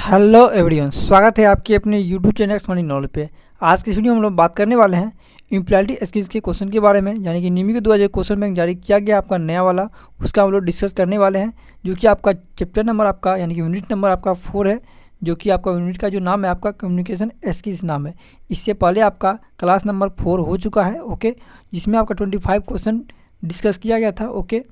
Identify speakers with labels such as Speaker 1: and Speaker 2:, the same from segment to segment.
Speaker 1: Hello everyone, स्वागत है आपके अपने यूट्यूब चैनल मनी नॉलेज पे। आज की इस वीडियो में हम लोग बात करने वाले हैं इम्प्लॉयबिलिटी स्किल्स के क्वेश्चन के बारे में, यानी कि निमी के द्वारा जो क्वेश्चन बैंक जारी किया गया आपका नया वाला, उसका हम लोग डिस्कस करने वाले हैं। जो कि आपका चैप्टर नंबर आपका यानी कि यूनिट नंबर आपका 4 है, जो कि आपका यूनिट का जो नाम है आपका कम्युनिकेशन स्किल्स नाम है। इससे पहले आपका क्लास नंबर 4 हो चुका है, ओके, जिसमें आपका 25 क्वेश्चन डिस्कस किया गया था। ओके,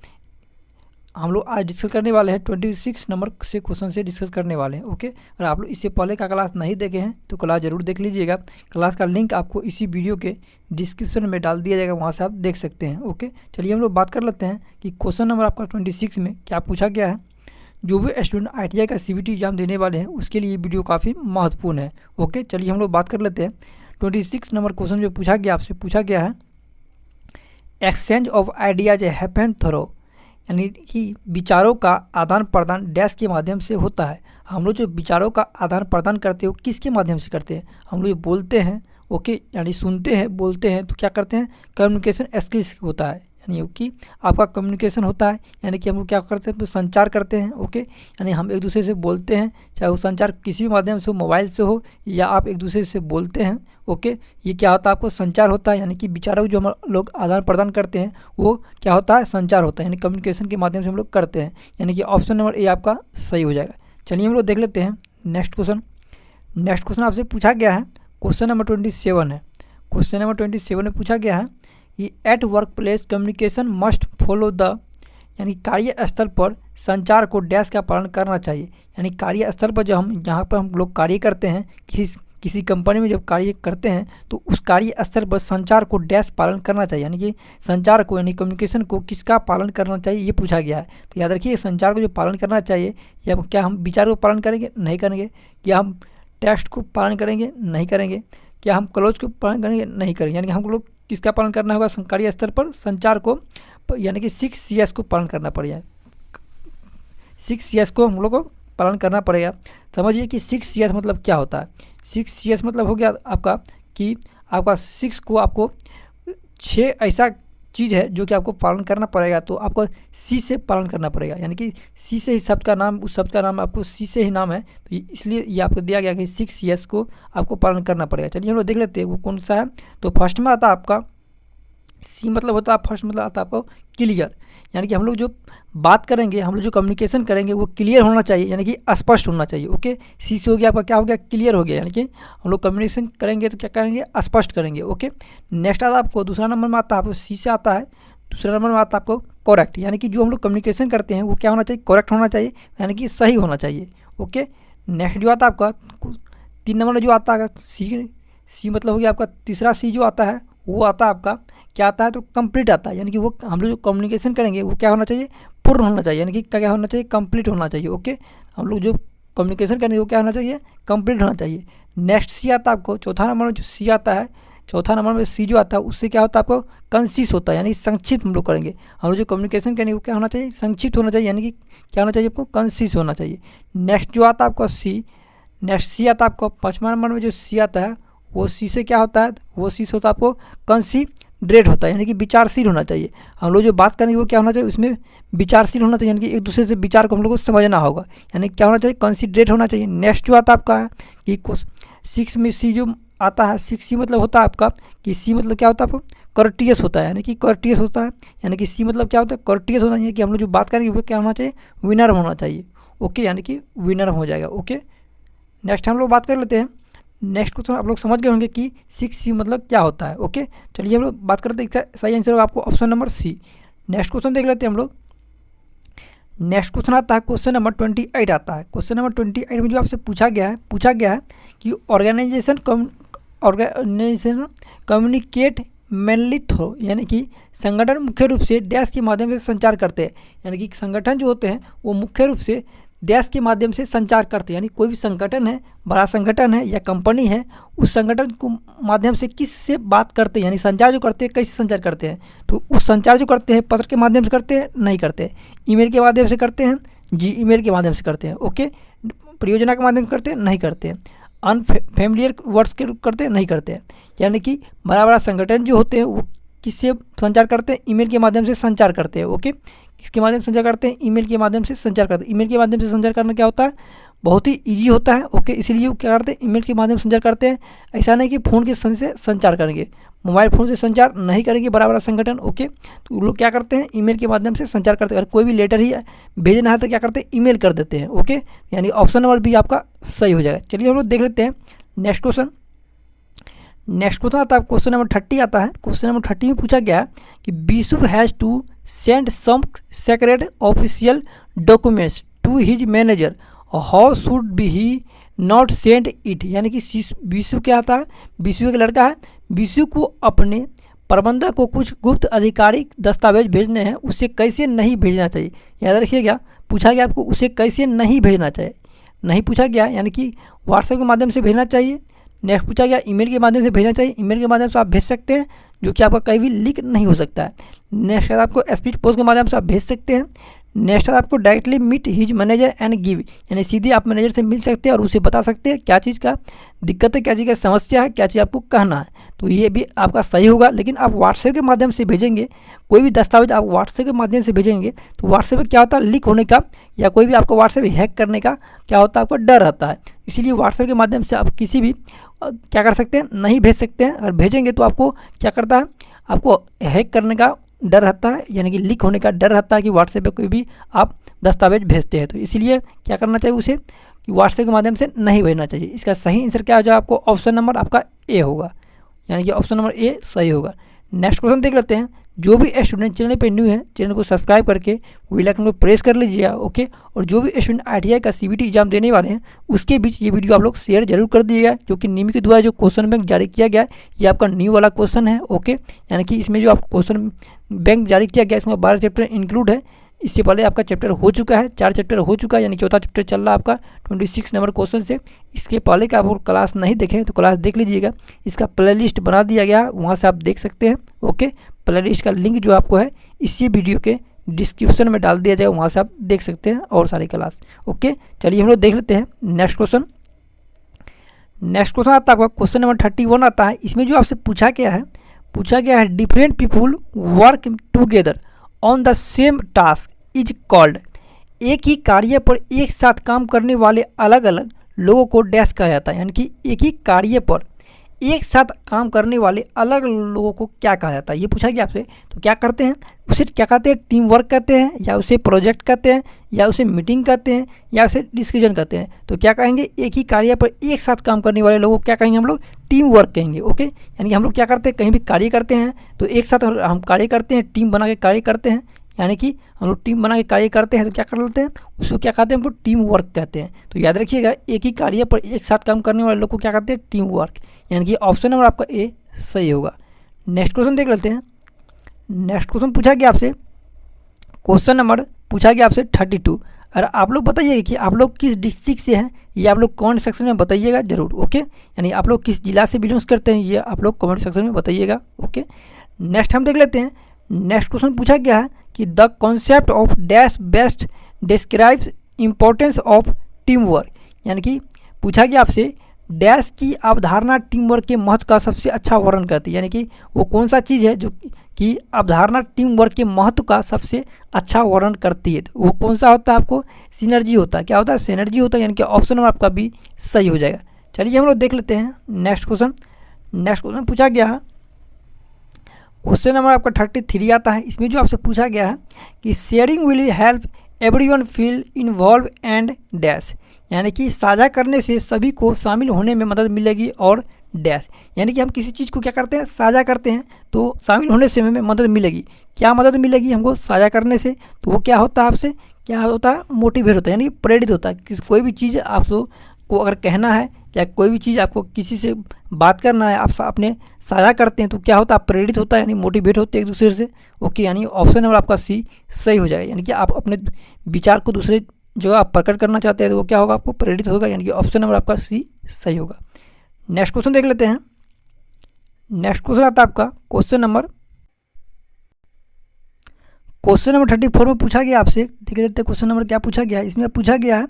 Speaker 1: हम लोग आज डिस्कस करने वाले हैं 26 नंबर से क्वेश्चन से डिस्कस करने वाले हैं। ओके, और आप लोग इससे पहले का क्लास नहीं देखे हैं तो क्लास ज़रूर देख लीजिएगा। क्लास का लिंक आपको इसी वीडियो के डिस्क्रिप्शन में डाल दिया जाएगा, वहाँ से आप देख सकते हैं। ओके, चलिए हम लोग बात कर लेते हैं कि क्वेश्चन नंबर आपका 26 में क्या पूछा गया है। जो भी स्टूडेंट ITI का CBT एग्जाम देने वाले हैं उसके लिए ये वीडियो काफ़ी महत्वपूर्ण है। ओके, चलिए हम लोग बात कर लेते हैं। 26 नंबर क्वेश्चन जो पूछा गया आपसे पूछा गया है, exchange of ideas happen through, यानी कि विचारों का आदान प्रदान डैश के माध्यम से होता है। हम लोग जो विचारों का आदान प्रदान करते हैं वो किसके माध्यम से करते हैं? हम लोग बोलते हैं, ओके, यानी सुनते हैं, बोलते हैं, तो क्या करते हैं? कम्युनिकेशन स्किल्स होता है, यानी कि आपका कम्युनिकेशन होता है, यानी कि हम लोग क्या करते हैं? तो संचार करते हैं। ओके, यानी हम एक दूसरे से बोलते हैं, चाहे वो संचार किसी भी माध्यम से हो, मोबाइल से हो या आप एक दूसरे से बोलते हैं। ओके, ये क्या होता है? आपको संचार होता है, यानी कि विचारों जो हम लोग आदान प्रदान करते हैं वो क्या होता है? संचार होता है, यानी कम्युनिकेशन के माध्यम से हम लोग करते हैं, यानी कि ऑप्शन नंबर ए आपका सही हो जाएगा। चलिए हम लोग देख लेते हैं नेक्स्ट क्वेश्चन। नेक्स्ट क्वेश्चन आपसे पूछा गया है, क्वेश्चन नंबर 27 है। क्वेश्चन नंबर 27 में पूछा गया है कि at work place communication must follow the, यानी कार्यस्थल पर संचार को डैश का पालन करना चाहिए। यानी कार्यस्थल पर जहाँ पर हम लोग कार्य करते हैं, किसी कंपनी में जब कार्य करते हैं तो उस कार्यस्थल पर संचार को डैश पालन करना चाहिए, यानी कि संचार को यानी कम्युनिकेशन को किसका पालन करना चाहिए ये पूछा गया है। तो याद रखिए, संचार को जो पालन करना चाहिए, या क्या हम विचार को पालन करेंगे? नहीं करेंगे। क्या हम टेक्स्ट को पालन करेंगे? नहीं करेंगे। क्या हम क्लोज को पालन करेंगे? नहीं करेंगे। यानी कि हम लोग किसका पालन करना होगा? कार्य स्तर पर संचार को, यानी कि 6 Cs को पालन करना पड़ेगा। 6 Cs को हम लोग को पालन करना पड़ेगा। समझिए कि 6 Cs मतलब क्या होता है। 6 Cs मतलब हो गया आपका कि आपका 6 को आपको 6 ऐसा चीज़ है जो कि आपको पालन करना पड़ेगा, तो आपको C से पालन करना पड़ेगा, यानी कि C से ही शब्द का नाम, उस शब्द का नाम आपको C से ही नाम है, तो इसलिए ये आपको दिया गया कि 6 Cs को आपको पालन करना पड़ेगा। चलिए हम लोग देख लेते हैं वो कौन सा है। तो फर्स्ट में आता है आपका C, मतलब होता है फर्स्ट, मतलब आता है आपको क्लियर, यानी कि हम लोग जो बात करेंगे, हम लोग जो कम्युनिकेशन करेंगे वो क्लियर होना चाहिए, यानी कि स्पष्ट होना चाहिए। ओके, C से हो गया आपका क्या हो गया? क्लियर हो गया, यानी कि हम लोग कम्युनिकेशन करेंगे तो क्या करेंगे? स्पष्ट करेंगे। ओके, नेक्स्ट आता है आपको दूसरा नंबर में आता है आपको C से आता है, दूसरा नंबर में आता है आपको करेक्ट, यानी कि जो हम लोग कम्युनिकेशन करते हैं वो क्या होना चाहिए? करेक्ट होना चाहिए, यानी कि सही होना चाहिए। ओके, नेक्स्ट जो आता है आपका 3 नंबर में जो आता है C मतलब हो गया आपका तीसरा C जो आता है वो आता है आपका क्या आता है? तो कंप्लीट आता है, यानी कि वो हम लोग जो कम्युनिकेशन करेंगे वो क्या होना चाहिए? पूर्ण होना चाहिए, यानी कि क्या होना चाहिए? कंप्लीट होना चाहिए। ओके, हम लोग जो कम्युनिकेशन करेंगे वो क्या होना चाहिए? कंप्लीट होना चाहिए। नेक्स्ट C आता है आपको चौथा नंबर में जो C आता है, चौथा नंबर में C जो आता है उससे क्या होता है? आपको कंसिस होता है, यानी संक्षिप्त हम लोग करेंगे। हम लोग जो कम्युनिकेशन करेंगे वो क्या होना चाहिए? संक्षिप्त होना चाहिए, यानी कि क्या होना चाहिए? आपको कंसिस होना चाहिए। नेक्स्ट जो आता है आपका नेक्स्ट C आता है आपको 5वां नंबर में जो C आता है वो C से क्या होता है? वो C से होता है आपको कंसिडरेट होता है, यानी कि विचारशील होना चाहिए। हम लोग जो बात करेंगे वो क्या होना चाहिए? उसमें विचारशील होना चाहिए, यानी कि एक दूसरे से विचार को हम लोग को समझना होगा, यानी क्या होना चाहिए? कंसिडरेट होना चाहिए। नेक्स्ट जो आता है आपका है कि 6 में C जो आता है, 6C मतलब होता है आपका कि C मतलब क्या होता है? आपको कर्टियस होता है, यानी कि कर्टियस होता है, यानी कि C मतलब क्या होता है? कर्टियस होना चाहिए, कि हम लोग जो बात करेंगे वो क्या होना चाहिए? विनर होना चाहिए। ओके, यानी कि विनर हो जाएगा। ओके, नेक्स्ट हम लोग बात कर लेते हैं। नेक्स्ट क्वेश्चन आप लोग समझ गए होंगे कि 6C मतलब क्या होता है। ओके, चलिए हम लोग बात करते हैं, सही आंसर होगा आपको option number C। Next question देख लेते हैं हम लोग। नेक्स्ट क्वेश्चन आता है क्वेश्चन नंबर 28 आता है। क्वेश्चन नंबर 28 में जो आपसे पूछा गया है कि ऑर्गेनाइजेशन कम्युनिकेट मेनली थ्रू, यानी कि संगठन मुख्य रूप से डैश के माध्यम से संचार करते हैं, यानी कि संगठन जो होते हैं वो मुख्य रूप से डैश के माध्यम से संचार करते हैं, यानी कोई भी संगठन है, बड़ा संगठन है या कंपनी है, उस संगठन को माध्यम से किस से बात करते हैं, यानी संचार जो करते हैं कैसे संचार करते हैं? तो उस संचार जो करते हैं पत्र के माध्यम से करते हैं? नहीं करते। ईमेल के माध्यम से करते हैं? जी, ईमेल के माध्यम से करते हैं। ओके, परियोजना के माध्यम से करते हैं? नहीं करते। अनफेमिलियर वर्ड्स के करते हैं? नहीं करते। यानी कि बड़ा बड़ा संगठन जो होते हैं वो किससे संचार करते हैं? ईमेल के माध्यम से संचार करते हैं। ओके, किसके माध्यम से संचार करते हैं? ईमेल के माध्यम से संचार करते हैं। ईमेल के माध्यम से संचार करना क्या होता है? बहुत ही ईजी होता है। ओके, इसीलिए वो क्या करते हैं, ईमेल के माध्यम से संचार करते हैं। ऐसा नहीं कि फ़ोन के से संचार करेंगे, मोबाइल फ़ोन से संचार नहीं करेंगे बड़ा बड़ा संगठन। ओके, तो वो लोग क्या करते हैं, ईमेल के माध्यम से संचार करते हैं। अगर कोई भी लेटर ही भेजना है तो क्या करते हैं, ईमेल कर देते हैं। ओके, यानी ऑप्शन नंबर भी आपका सही हो जाएगा। चलिए हम लोग देख लेते हैं नेक्स्ट क्वेश्चन। नेक्स्ट क्वेश्चन आता है क्वेश्चन नंबर 30 आता है। क्वेश्चन नंबर 30 में पूछा गया है कि Vishu has to send some secret official documents to his manager, how should be he not send it. यानी कि विशु क्या आता है, विशु एक लड़का है, विशु को अपने प्रबंधक को कुछ गुप्त आधिकारिक दस्तावेज भेजने हैं, उसे कैसे नहीं भेजना चाहिए। याद रखिएगा, पूछा गया आपको उसे कैसे नहीं भेजना चाहिए, नहीं पूछा गया यानी कि व्हाट्सएप के माध्यम से भेजना चाहिए। नेक्स्ट पूछा गया ईमेल के माध्यम से भेजना चाहिए, ईमेल के माध्यम से आप भेज सकते हैं जो कि आपका कहीं भी लीक नहीं हो सकता है। नेक्स्ट आपको स्पीड पोस्ट के माध्यम से आप भेज सकते हैं। नेक्स्ट आपको directly meet his manager and give, यानी सीधे आप मैनेजर से मिल सकते हैं और उसे बता सकते हैं क्या चीज़ का दिक्कत है, क्या चीज़ का समस्या है, क्या चीज़ आपको कहना है। तो ये भी आपका सही होगा। लेकिन आप व्हाट्सएप के माध्यम से भेजेंगे, कोई भी दस्तावेज आप व्हाट्सएप के माध्यम से भेजेंगे तो व्हाट्सएप पर क्या होता है, लीक होने का या कोई भी आपको व्हाट्सएप हैक करने का क्या होता है, आपको डर रहता है। इसीलिए व्हाट्सएप के माध्यम से आप किसी भी क्या कर सकते हैं, नहीं भेज सकते हैं। अगर भेजेंगे तो आपको क्या करता है, आपको हैक करने का डर रहता है, यानी कि लीक होने का डर रहता है कि व्हाट्सएप पे कोई भी आप दस्तावेज भेजते हैं। तो इसीलिए क्या करना चाहिए उसे कि व्हाट्सएप के माध्यम से नहीं भेजना चाहिए। इसका सही आंसर क्या हो जाएगा, आपको ऑप्शन नंबर आपका ए होगा, यानी कि ऑप्शन नंबर ए सही होगा। नेक्स्ट क्वेश्चन देख लेते हैं। जो भी स्टूडेंट चैनल पे न्यू है, चैनल को सब्सक्राइब करके बेल आइकन को प्रेस कर लीजिएगा। ओके, और जो भी स्टूडेंट ITI का CBT एग्जाम देने वाले हैं उसके बीच ये वीडियो आप लोग शेयर जरूर कर दीजिएगा, क्योंकि निमी के द्वारा जो क्वेश्चन बैंक जारी किया गया है ये आपका न्यू वाला क्वेश्चन है। ओके, यानी कि इसमें जो आपको क्वेश्चन बैंक जारी किया गया है इसमें 12 चैप्टर इंक्लूड है। इससे पहले आपका चैप्टर हो चुका है, 4 चैप्टर हो चुका है, यानी चौथा चैप्टर चल रहा है आपका 26 नंबर क्वेश्चन से। इसके पहले का आप क्लास नहीं देखें तो क्लास देख लीजिएगा, इसका प्लेलिस्ट बना दिया गया, वहाँ से आप देख सकते हैं। ओके, प्लेलिस्ट का लिंक जो आपको है इसी वीडियो के डिस्क्रिप्शन में डाल दिया जाएगा, वहाँ से आप देख सकते हैं और सारी क्लास। ओके, चलिए हम लोग देख लेते हैं नेक्स्ट क्वेश्चन। नेक्स्ट क्वेश्चन आता है आपका क्वेश्चन नंबर 31 आता है। इसमें जो आपसे पूछा गया है different people work together on the same task is called. एक ही कार्य पर एक साथ काम करने वाले अलग अलग लोगों को डैश कहा जाता है, यानी कि एक ही कार्य पर एक साथ काम करने वाले अलग लोगों को क्या कहा जाता है, ये पूछा गया आपसे। तो क्या करते हैं, उसे क्या कहते हैं, टीम वर्क कहते हैं, या उसे प्रोजेक्ट कहते हैं, या उसे मीटिंग कहते हैं, या उसे डिस्कशन कहते हैं। तो क्या कहेंगे, एक ही कार्य पर एक साथ काम करने वाले लोगों को क्या कहेंगे, हम लोग टीम वर्क कहेंगे। ओके, यानी कि हम लोग क्या करते हैं, कहीं भी कार्य करते हैं तो एक साथ हम कार्य करते हैं, टीम बना के कार्य करते हैं, यानी कि हम लोग टीम बना के कार्य करते हैं तो क्या कर लेते हैं, उसको क्या कहते हैं, हम लोग टीम वर्क कहते हैं। तो याद रखिएगा, एक ही कार्य पर एक साथ काम करने वाले लोग को क्या कहते हैं, टीम वर्क, यानी कि ऑप्शन नंबर आपका ए सही होगा। नेक्स्ट क्वेश्चन देख लेते हैं। नेक्स्ट क्वेश्चन पूछा गया आपसे, क्वेश्चन नंबर पूछा गया आपसे 32। और आप लोग बताइएगा कि आप लोग किस डिस्ट्रिक्ट से हैं, ये आप लोग कमेंट सेक्शन में बताइएगा जरूर। ओके, यानी आप लोग किस जिला से बिलोंग्स करते हैं ये आप लोग कमेंट सेक्शन में बताइएगा। ओके, नेक्स्ट हम देख लेते हैं। नेक्स्ट क्वेश्चन पूछा गया है कि the concept of dash best describes importance of team work, यानी कि पूछा गया आपसे डैश की अवधारणा टीम वर्क के महत्व का सबसे अच्छा वर्णन करती है, यानी कि वो कौन सा चीज़ है जो कि अवधारणा टीम वर्क के महत्व का सबसे अच्छा वर्णन करती है। तो वो कौन सा होता है, आपको सिनर्जी होता है। क्या होता है, सिनर्जी होता है, यानी कि ऑप्शन नंबर आपका भी सही हो जाएगा। चलिए हम लोग देख लेते हैं नेक्स्ट क्वेश्चन। नेक्स्ट क्वेश्चन पूछा गया है, क्वेश्चन नंबर आपका 33 आता है। इसमें जो आपसे पूछा गया है कि sharing will help everyone feel involve and dash, यानी कि साझा करने से सभी को शामिल होने में मदद मिलेगी और डैश, यानी कि हम किसी चीज़ को क्या करते हैं, साझा करते हैं तो शामिल होने से हमें मदद मिलेगी। क्या मदद मिलेगी हमको साझा करने से, तो वो क्या होता है, आपसे क्या होता है, मोटिवेट होता है, यानी कि प्रेरित होता है। किसी कोई भी चीज़ आपको अगर कहना है या कोई भी चीज़ आपको किसी से बात करना है, आप अपने साझा करते हैं तो क्या होता है, प्रेरित होता है, यानी मोटिवेट होते हैं एक दूसरे से। ओके, यानी ऑप्शन नंबर आपका सी सही हो जाएगा, यानी कि आप अपने विचार को दूसरे जो आप प्रकट करना चाहते हैं तो वो क्या होगा, आपको प्रेरित होगा, यानी कि ऑप्शन नंबर आपका सी सही होगा। नेक्स्ट क्वेश्चन देख लेते हैं। नेक्स्ट क्वेश्चन आता है आपका क्वेश्चन नंबर 34 में पूछा गया आपसे, देख लेते हैं क्वेश्चन नंबर क्या पूछा गया है। इसमें पूछा गया है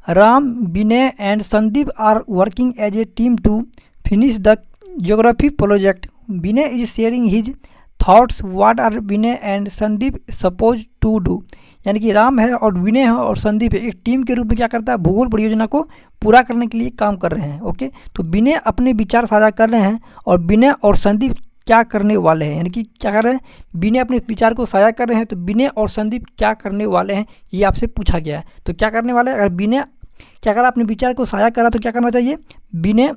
Speaker 1: Ram, Vinay and Sandeep are working as a team to finish the geography project. Vinay is sharing his thoughts, what are Vinay and Sandeep suppose to do, यानी कि राम है और विनय है और संदीप है, एक टीम के रूप में क्या करता है, भूगोल परियोजना को पूरा करने के लिए काम कर रहे हैं। ओके, तो विनय अपने विचार साझा कर रहे हैं और विनय और संदीप क्या करने वाले हैं, यानी कि क्या कर रहे हैं, विनय अपने विचार को साझा कर रहे हैं, तो विनय और संदीप क्या करने वाले हैं ये आपसे पूछा गया है। तो क्या करने वाले हैं, अगर विनय क्या करा, अपने विचार को साझा करा तो क्या करना चाहिए, विनय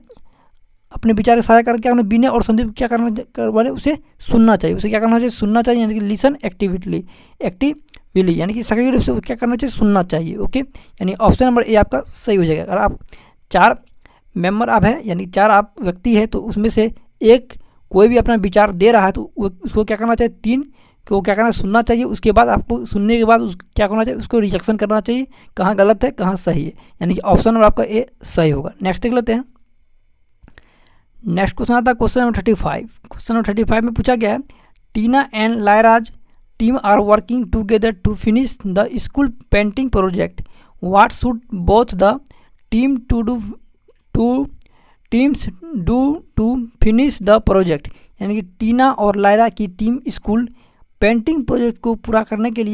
Speaker 1: अपने विचार साझा करके अपने विनय और संदीप क्या करना वाले, उसे सुनना चाहिए, उसे क्या करना चाहिए, सुनना चाहिए, यानी कि लिसन एक्टिवली यानी कि सक्रिय रूप से क्या करना चाहिए, सुनना चाहिए। ओके, यानी ऑप्शन नंबर ए आपका सही हो जाएगा। अगर आप 4 मेंबर आप है, यानी 4 आप व्यक्ति है, तो उसमें से एक कोई भी अपना विचार दे रहा है तो उसको क्या करना चाहिए, 3 को क्या करना, सुनना चाहिए। उसके बाद आपको सुनने के बाद क्या करना चाहिए, उसको रिजेक्शन करना चाहिए, कहाँ गलत है कहाँ सही है, यानी कि ऑप्शन नंबर आपका ए सही होगा। नेक्स्ट देख लेते हैं। नेक्स्ट क्वेश्चन आता है क्वेश्चन नंबर 35। क्वेश्चन नंबर 35 में पूछा गया है, Tina and Lairaj team are working together to finish the school painting project, what should both the teams do to finish the project, यानी कि टीना और लायरा की टीम स्कूल पेंटिंग प्रोजेक्ट को पूरा करने के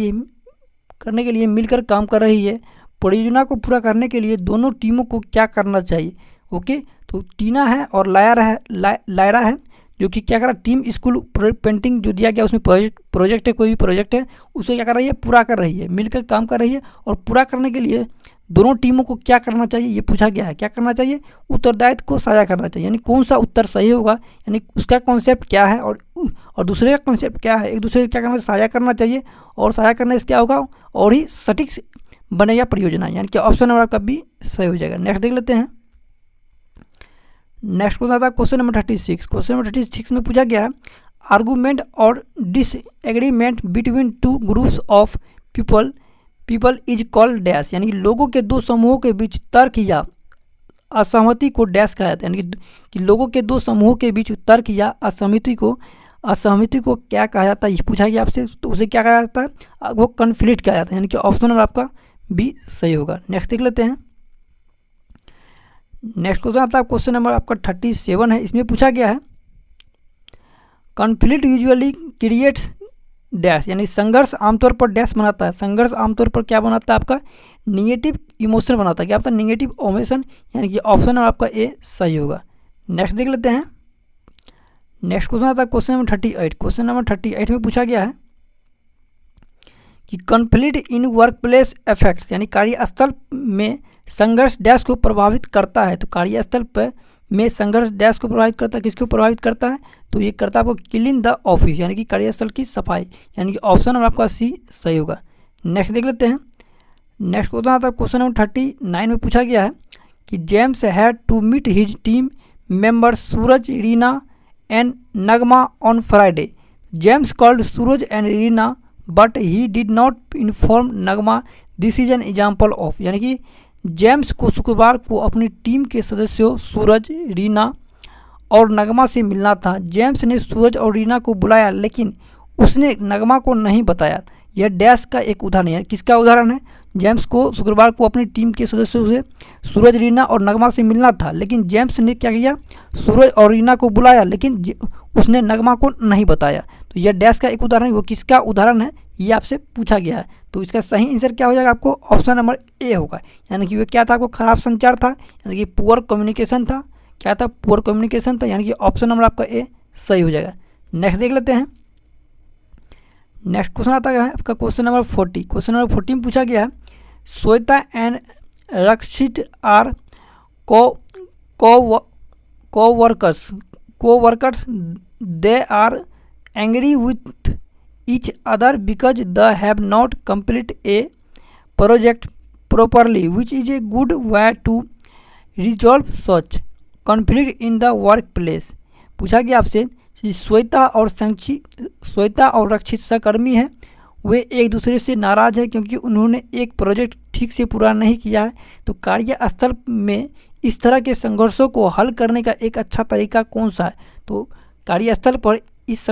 Speaker 1: लिए मिलकर काम कर रही है। परियोजना को पूरा करने के लिए दोनों टीमों को क्या करना चाहिए। ओके, तो टीना है और लायरा है जो कि क्या कर रहा है, टीम स्कूल पेंटिंग जो दिया गया उसमें प्रोजेक्ट है, कोई भी प्रोजेक्ट है उसे क्या कर रही है, पूरा कर रही है, मिलकर काम कर रही है। और पूरा करने के लिए दोनों टीमों को क्या करना चाहिए ये पूछा गया है। क्या करना चाहिए, उत्तरदायित्व को साझा करना चाहिए, यानी कौन सा उत्तर सही होगा, यानी उसका कॉन्सेप्ट क्या है और दूसरे का कॉन्सेप्ट क्या है, एक दूसरे से क्या करना, साझा करना चाहिए। और साझा करने से क्या होगा, और ही सटीक बनेगा परियोजना, यानी कि ऑप्शन नंबर आपका बी सही हो जाएगा। नेक्स्ट देख लेते हैं। नेक्स्ट क्वेश्चन आता है क्वेश्चन नंबर 36। क्वेश्चन नंबर 36 में पूछा गया है, आर्गूमेंट और disagreement between 2 groups of people is called dash, यानी कि लोगों के 2 समूहों के बीच तर्क या असहमति को डैश कहा जाता है, यानी कि लोगों के 2 समूहों के बीच तर्क या असहमति को क्या कहा जाता है, ये पूछा गया आपसे, तो उसे क्या कहा जाता है, वो कन्फ्लिक्ट कहा जाता है, यानी कि ऑप्शन नंबर आपका बी सही होगा। नेक्स्ट देख लेते हैं। नेक्स्ट क्वेश्चन आता है क्वेश्चन नंबर आपका 37 है। इसमें पूछा गया है, कॉन्फ्लिक्ट यूजुअली क्रिएट्स डैश, यानी संघर्ष आमतौर पर डैश बनाता है, संघर्ष आमतौर पर क्या बनाता है, आपका निगेटिव इमोशन बनाता है, क्या आपका निगेटिव इमोशन, यानी कि ऑप्शन नंबर आपका ए सही होगा। नेक्स्ट देख लेते हैं। नेक्स्ट क्वेश्चन आता है क्वेश्चन नंबर 38। क्वेश्चन नंबर 38 में पूछा गया है कि conflict in work place effects, यानी कार्यस्थल में संघर्ष डैश को प्रभावित करता है। तो कार्यस्थल पर में संघर्ष डैश को प्रभावित करता है, किसको प्रभावित करता है, तो ये करता है आपको क्लीन द ऑफिस, यानी कि कार्यस्थल की सफाई, यानी कि ऑप्शन नंबर आपका सी सही होगा। नेक्स्ट देख लेते हैं। नेक्स्ट क्वेश्चन आता है क्वेश्चन नंबर 39 में पूछा गया है कि James had to meet his team members Suraj, Reena and Nagma on Friday, James called Suraj and Reena but he did not inform Nagma, this is an example of, यानी कि जेम्स को शुक्रवार को अपनी टीम के सदस्यों सूरज, रीना और नगमा से मिलना था। जेम्स ने सूरज और रीना को बुलाया लेकिन उसने नगमा को नहीं बताया। यह डैश का एक उदाहरण है, किसका उदाहरण है, जेम्स को शुक्रवार को अपनी टीम के सदस्यों से सूरज, रीना और नगमा से मिलना था, लेकिन जेम्स ने क्या किया, सूरज और रीना को बुलाया लेकिन उसने नगमा को नहीं बताया। तो यह डैश का एक उदाहरण है, वो किसका उदाहरण है ये आपसे पूछा गया है। तो इसका सही आंसर क्या हो जाएगा, आपको ऑप्शन नंबर ए होगा, यानी कि वो क्या था, आपको खराब संचार था, यानी कि पुअर कम्युनिकेशन था, क्या था, पुअर कम्युनिकेशन था, यानी कि ऑप्शन नंबर आपका ए सही हो जाएगा। नेक्स्ट देख लेते हैं। नेक्स्ट क्वेश्चन आता है आपका क्वेश्चन नंबर 40। क्वेश्चन नंबर 40 में पूछा गया है, Shweta and Rakshit are co-workers they are angry with each other because they have not completed a project properly, which is a good way to resolve such conflict in the workplace। पूछा गया आपसे, श्वेता और रक्षित सहकर्मी है, वे एक दूसरे से नाराज़ है क्योंकि उन्होंने एक प्रोजेक्ट ठीक से पूरा नहीं किया है। तो कार्यस्थल में इस तरह के संघर्षों को हल करने का एक अच्छा तरीका कौन सा है, तो कार्यस्थल पर इस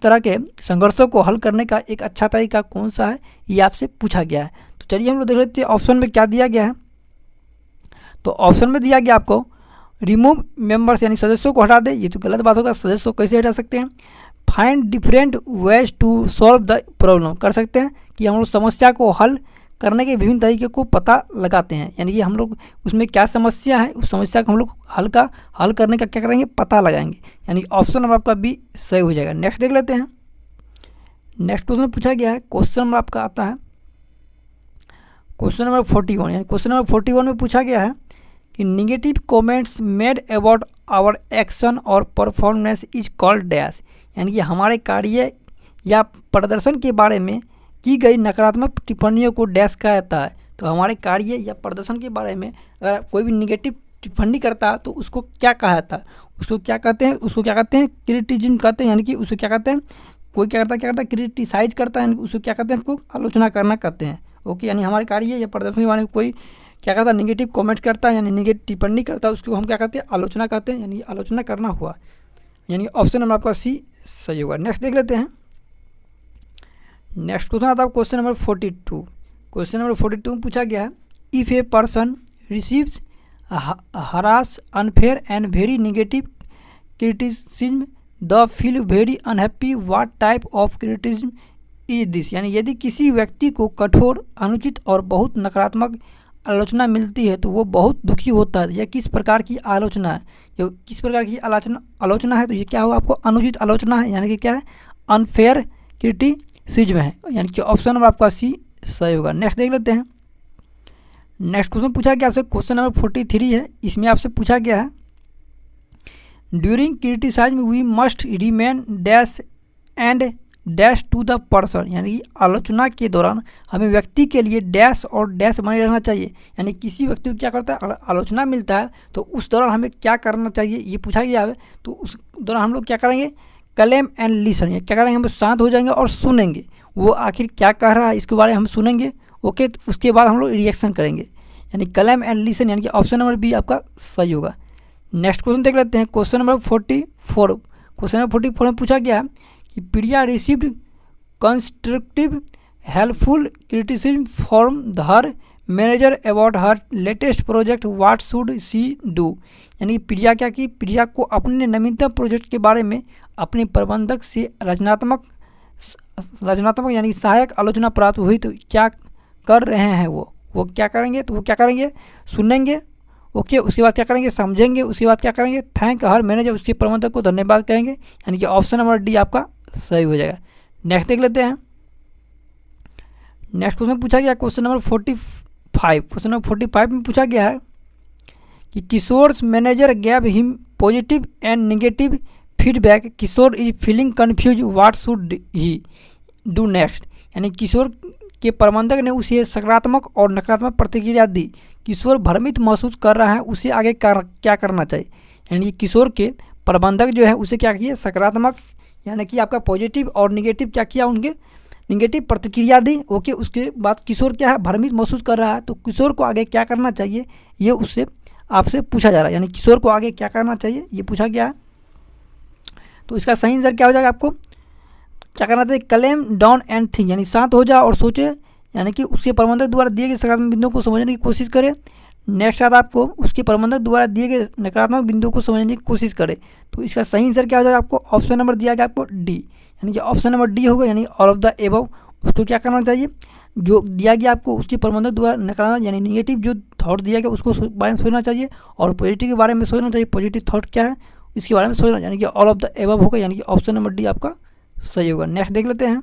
Speaker 1: तरह के संघर्षों को हल करने का एक अच्छा तरीका कौन सा है ये आपसे पूछा गया है। तो चलिए हम लोग देख लेते हैं ऑप्शन में क्या दिया गया है। तो ऑप्शन में दिया गया आपको रिमूव मेंबर्स, यानी सदस्यों को हटा दे, ये तो गलत बात होगा, सदस्यों को कैसे हटा सकते हैं। Find different ways to solve the problem, कर सकते हैं, कि हम लोग समस्या को हल करने के विभिन्न तरीके को पता लगाते हैं, यानी कि हम लोग उसमें क्या समस्या है उस समस्या को हम लोग हल करने का क्या करेंगे, पता लगाएंगे, यानी ऑप्शन नंबर आपका बी सही हो जाएगा। नेक्स्ट देख लेते हैं। नेक्स्ट क्वेश्चन पूछा गया है, क्वेश्चन नंबर आपका आता है क्वेश्चन नंबर 41, यानी क्वेश्चन नंबर 41 में पूछा गया है कि negative comments made about our action और परफॉर्मेंस इज कॉल्ड डैश, यानी कि हमारे कार्य या प्रदर्शन के बारे में की गई नकारात्मक टिप्पणियों को डैश कहा जाता है। तो हमारे कार्य या प्रदर्शन के बारे में अगर कोई भी निगेटिव टिप्पणी करता है तो उसको क्या कहा जाता है, उसको क्या कहते हैं क्रिटिसिज्म कहते हैं, यानी कि उसको क्या कहते हैं, कोई क्या करता है क्रिटिसाइज करता है, उसको क्या कहते हैं, उसको आलोचना करना कहते हैं। ओके, यानी हमारे कार्य या प्रदर्शन के बारे में कोई क्या करता है, निगेटिव कमेंट करता है यानी निगेटिव टिप्पणी करता है, उसको हम क्या कहते हैं, आलोचना कहते हैं, यानी आलोचना करना हुआ, यानी ऑप्शन नंबर आपका सी सही होगा। नेक्स्ट देख लेते हैं। नेक्स्ट क्वेश्चन आता है क्वेश्चन नंबर 42। क्वेश्चन नंबर 42 में पूछा गया है, if a person receives harass unfair and very negative criticism the feel very unhappy what type of criticism is this, यानी यदि किसी व्यक्ति को कठोर, अनुचित और बहुत नकारात्मक आलोचना मिलती है तो वो बहुत दुखी होता है। यह किस प्रकार की आलोचना है, ये किस प्रकार की आलोचना है, तो ये क्या होगा, आपको अनुचित आलोचना है, यानी कि क्या है, अनफेयर क्रिटिसिज्म है, यानी कि ऑप्शन नंबर आपका सी सही होगा। नेक्स्ट देख लेते हैं। नेक्स्ट क्वेश्चन पूछा गया आपसे क्वेश्चन नंबर 43 है, इसमें आपसे पूछा गया है, during criticism we must remain dash and dash to the person, यानी कि आलोचना के दौरान हमें व्यक्ति के लिए डैश और डैश बने रहना चाहिए, यानी किसी व्यक्ति को क्या करता है, अगर आलोचना मिलता है तो उस दौरान हमें क्या करना चाहिए ये पूछा गया है। तो उस दौरान हम लोग क्या करेंगे, कलेम एंड लिसन, या क्या करेंगे, हम शांत हो जाएंगे और सुनेंगे वो आखिर क्या कह रहा है, इसके बारे में हम सुनेंगे। ओके, तो उसके बाद हम लोग रिएक्शन करेंगे, यानी कलेम एंड लिसन, यानी कि ऑप्शन नंबर बी आपका सही होगा। नेक्स्ट क्वेश्चन देख लेते हैं। Question number 44। क्वेश्चन नंबर 44 में पूछा गया कि Priya received constructive helpful criticism from her manager about her latest project what should she do, यानी प्रिया क्या की, प्रिया को अपने नवीनतम प्रोजेक्ट के बारे में अपने प्रबंधक से रचनात्मक यानी सहायक आलोचना प्राप्त हुई, तो क्या कर रहे हैं वो क्या करेंगे, तो वो क्या करेंगे, सुनेंगे। ओके, उसके बाद क्या करेंगे, समझेंगे, उसके बाद क्या करेंगे, थैंक हर मैनेजर, उसके प्रबंधक को धन्यवाद कहेंगे, यानी कि ऑप्शन नंबर डी आपका सही हो जाएगा। नेक्स्ट देख लेते हैं। नेक्स्ट क्वेश्चन पूछा गया क्वेश्चन नंबर 45। क्वेश्चन नंबर 45 में पूछा गया है कि Kishore manager gave him positive and negative feedback, Kishore is feeling confuse what should he do next, यानी किशोर के प्रबंधक ने उसे सकारात्मक और नकारात्मक प्रतिक्रिया दी, किशोर भ्रमित महसूस कर रहा है, उसे आगे क्या करना चाहिए, यानी किशोर के प्रबंधक जो है उसे क्या किया, सकारात्मक यानी कि आपका पॉजिटिव और निगेटिव क्या किया, उनके निगेटिव प्रतिक्रिया दी। ओके, उसके बाद किशोर क्या है, भ्रमित महसूस कर रहा है, तो किशोर को आगे क्या करना चाहिए ये उससे आपसे पूछा जा रहा है, यानी किशोर को आगे क्या करना चाहिए ये पूछा गया है। तो इसका सही आंसर क्या हो जाएगा, आपको क्या करना चाहिए, क्लेम डाउन एंड थिंक, यानी शांत हो जाओ और सोचे, यानी कि उसके प्रबंधक द्वारा दिए गए सकारात्मक बिंदुओं को समझने की कोशिश करें। नेक्स्ट आता आपको उसके प्रबंधक द्वारा दिए गए नकारात्मक बिंदुओं को समझने की कोशिश करें। तो इसका सही आंसर क्या हो जाएगा, आपको ऑप्शन नंबर दिया गया आपको डी, यानी कि ऑप्शन नंबर डी होगा, यानी ऑल ऑफ द एबव। उसको क्या करना चाहिए, जो दिया गया आपको उसके प्रबंधक द्वारा नकारात्मक यानी निगेटिव जो थॉट दिया गया उसको बारे में सोचना चाहिए, और पॉजिटिव के बारे में सोचना चाहिए, पॉजिटिव थॉट क्या है इसके बारे में सोचना, यानी कि ऑल ऑफ द एबव होगा, यानी कि ऑप्शन नंबर डी आपका सही होगा। नेक्स्ट देख लेते हैं।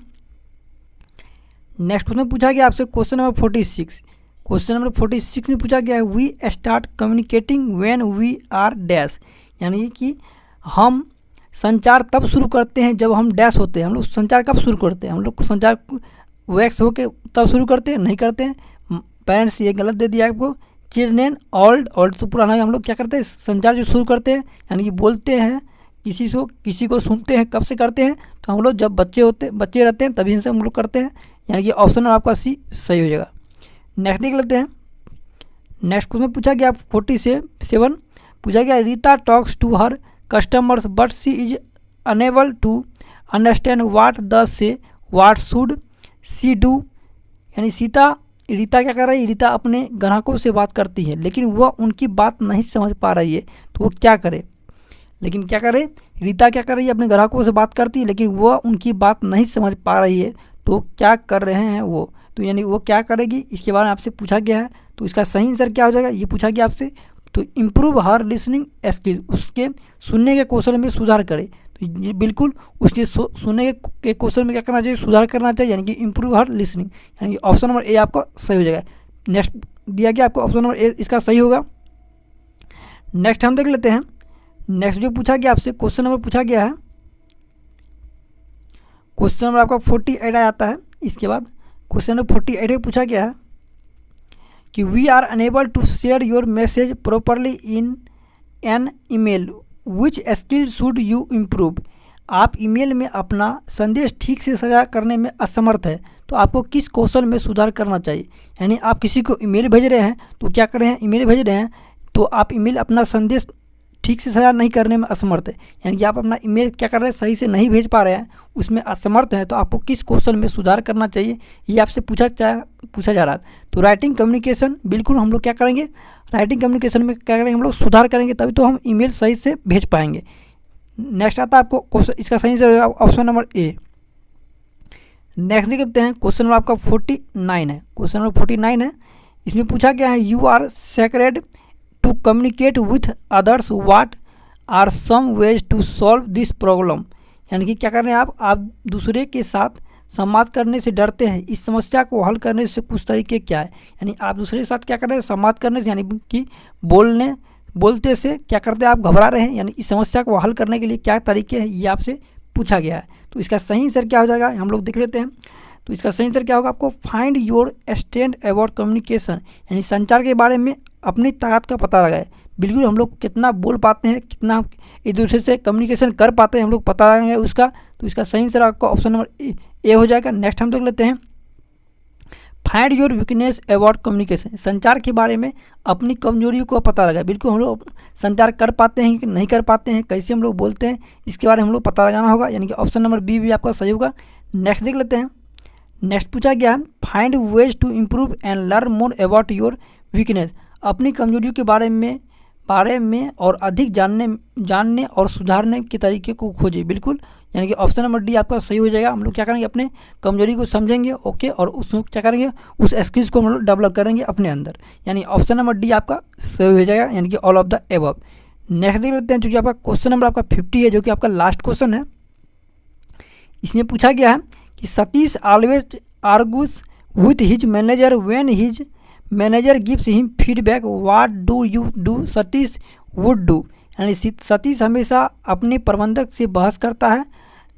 Speaker 1: नेक्स्ट क्वेश्चन पूछा गया आपसे क्वेश्चन नंबर 46। क्वेश्चन नंबर 46 में पूछा गया है we start communicating when we are dash, यानी कि हम संचार तब शुरू करते हैं जब हम डैश होते हैं। हम लोग संचार कब शुरू करते हैं, हम लोग संचार वैक्स होके तब शुरू करते हैं, नहीं करते हैं। पेरेंट्स ये गलत दे दिया आपको, चिल्ड्रेन ओल्ड तो पुराना, हम लोग क्या करते हैं, संचार जो शुरू करते हैं यानी कि बोलते हैं किसी को सुनते हैं, कब से करते हैं, तो हम लोग जब बच्चे रहते हैं तभी से हम लोग करते हैं, यानी कि ऑप्शन आपका सी सही हो जाएगा। नेक्स्ट देख लेते हैं। नेक्स्ट क्वेश्चन पूछा गया 47 पूछा गया Rita talks to her customers but she is unable to understand what should she do, यानी रीता क्या कर रही है, रीता अपने ग्राहकों से बात करती है लेकिन वह उनकी बात नहीं समझ पा रही है, तो वो क्या करे, रीता क्या कर रही है, अपने ग्राहकों से बात करती है लेकिन वह उनकी बात नहीं समझ पा रही है, तो क्या कर रहे हैं वो, तो यानी वो क्या करेगी इसके बारे में आपसे पूछा गया है। तो इसका सही आंसर क्या हो जाएगा, ये पूछा गया आपसे। तो इम्प्रूव हर लिसनिंग स्किल, उसके सुनने के कौशल में सुधार करे। तो ये बिल्कुल उसके सुनने के कौशल में क्या करना चाहिए, सुधार करना चाहिए, यानी कि इम्प्रूव हर लिसनिंग, यानी कि ऑप्शन नंबर ए आपका सही हो जाएगा। नेक्स्ट दिया गया आपको ऑप्शन नंबर ए इसका सही होगा। नेक्स्ट हम देख लेते हैं। नेक्स्ट जो पूछा गया आपसे क्वेश्चन नंबर पूछा गया है, क्वेश्चन नंबर आपका 48 आ जाता है। इसके बाद क्वेश्चन नंबर 48 में पूछा गया है कि we are unable to share your message properly in an email, which skill should you improve. आप ईमेल में अपना संदेश ठीक से साझा करने में असमर्थ है, तो आपको किस कौशल में सुधार करना चाहिए। यानी आप किसी को ईमेल भेज रहे हैं, तो क्या कर रहे हैं, ईमेल भेज रहे हैं तो आप ईमेल अपना संदेश ठीक से साझा नहीं करने में असमर्थ है, यानी कि आप अपना ईमेल क्या कर रहे हैं, सही से नहीं भेज पा रहे हैं, उसमें असमर्थ है, तो आपको किस कौशल में सुधार करना चाहिए, ये आपसे पूछा जा रहा है। तो राइटिंग कम्युनिकेशन, बिल्कुल हम लोग क्या करेंगे, राइटिंग कम्युनिकेशन में क्या करेंगे, हम लोग सुधार करेंगे, तभी तो हम ईमेल सही से भेज पाएंगे। नेक्स्ट आता है आपको क्वेश्चन, इसका सही से ऑप्शन नंबर ए। नेक्स्ट देखते हैं क्वेश्चन नंबर आपका 49 है। क्वेश्चन नंबर 49 है, इसमें पूछा गया है you are scared to communicate with others, what are some ways to solve this problem. यानी कि क्या कर रहे हैं आप दूसरे के साथ संवाद करने से डरते हैं, इस समस्या को हल करने से कुछ तरीके क्या है। यानी आप दूसरे के साथ क्या कर रहे हैं, संवाद करने से, यानी कि बोलते से क्या करते हैं, आप घबरा रहे हैं, यानी इस समस्या को हल करने के लिए क्या तरीके हैं, ये आपसे पूछा गया है। तो इसका सही आंसर क्या हो जाएगा, हम लोग देख लेते हैं। तो इसका सही आंसर क्या होगा, आपको find your strength about communication, यानी संचार के बारे में अपनी ताकत का पता लगाए। बिल्कुल हम लोग कितना बोल पाते हैं, कितना एक दूसरे से कम्युनिकेशन कर पाते हैं, हम लोग पता लगाएंगे उसका। तो इसका सही आंसर आपका ऑप्शन नंबर ए हो जाएगा। नेक्स्ट हम देख लेते हैं, find your weakness about communication, संचार के बारे में अपनी कमजोरियों को पता लगाए। बिल्कुल हम लोग संचार कर पाते हैं कि नहीं कर पाते हैं, कैसे हम लोग बोलते हैं, इसके बारे में हम लोग पता लगाना होगा, यानी कि ऑप्शन नंबर बी भी आपका सही होगा। नेक्स्ट देख लेते हैं। नेक्स्ट पूछा गया है find ways to improve and learn more about your weakness, अपनी कमजोरियों के बारे में और अधिक जानने और सुधारने के तरीके को खोजें। बिल्कुल, यानी कि ऑप्शन नंबर डी आपका सही हो जाएगा। हम लोग क्या करेंगे, अपने कमजोरी को समझेंगे, ओके, और उसमें क्या करेंगे, उस स्किल्स को हम लोग डेवलप करेंगे अपने अंदर, यानी ऑप्शन नंबर डी आपका सही हो जाएगा, यानी कि all of the above. Next देख लेते हैं, जो कि आपका क्वेश्चन नंबर आपका 50 है, जो कि आपका लास्ट क्वेश्चन है। इसमें पूछा गया है कि Satish always argues with his manager when his manager gives him feedback, what do you do Satish would do. यानी सतीश हमेशा अपने प्रबंधक से बहस करता है,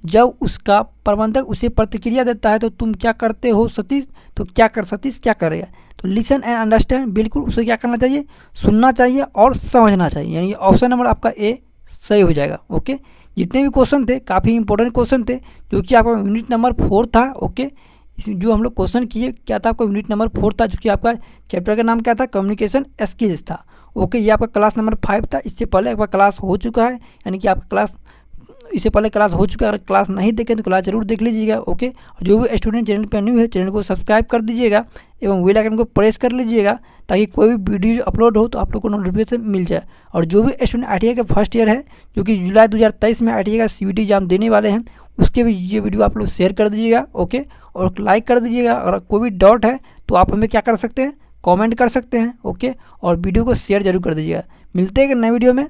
Speaker 1: जब उसका प्रबंधक उसे प्रतिक्रिया देता है तो तुम क्या करते हो सतीश, तो सतीश क्या करेगा। तो लिसन एंड अंडरस्टैंड, बिल्कुल उसे क्या करना चाहिए, सुनना चाहिए और समझना चाहिए, यानी ऑप्शन नंबर आपका ए सही हो जाएगा। ओके, जितने भी क्वेश्चन थे काफ़ी इंपॉर्टेंट क्वेश्चन थे, जो कि आपका यूनिट नंबर 4 था। ओके, जो हम लोग क्वेश्चन किए क्या था, आपका यूनिट नंबर 4 था, जो कि आपका चैप्टर का नाम क्या था, कम्युनिकेशन स्किल्स था। ओके, ये आपका क्लास नंबर 5 था। इससे पहले आपका क्लास हो चुका है, यानी कि आपका क्लास इससे पहले क्लास हो चुका है। अगर क्लास नहीं देखें तो क्लास जरूर देख लीजिएगा। ओके, जो भी स्टूडेंट चैनल पर न्यू है, चैनल को सब्सक्राइब कर दीजिएगा एवं बेल आइकन को प्रेस कर लीजिएगा, ताकि कोई भी वीडियो अपलोड हो तो आप लोग को नोटिफिकेशन मिल जाए। और जो भी स्टूडेंट ITI का फर्स्ट ईयर है, जो कि जुलाई 2023 में ITI का CVT एग्जाम देने वाले हैं, उसके भी ये वीडियो आप लोग शेयर कर दीजिएगा। ओके, और लाइक कर दीजिएगा। अगर कोई भी डाउट है तो आप हमें क्या कर सकते हैं, कमेंट कर सकते हैं। ओके, और वीडियो को शेयर जरूर कर दीजिएगा। मिलते हैं एक नए वीडियो में।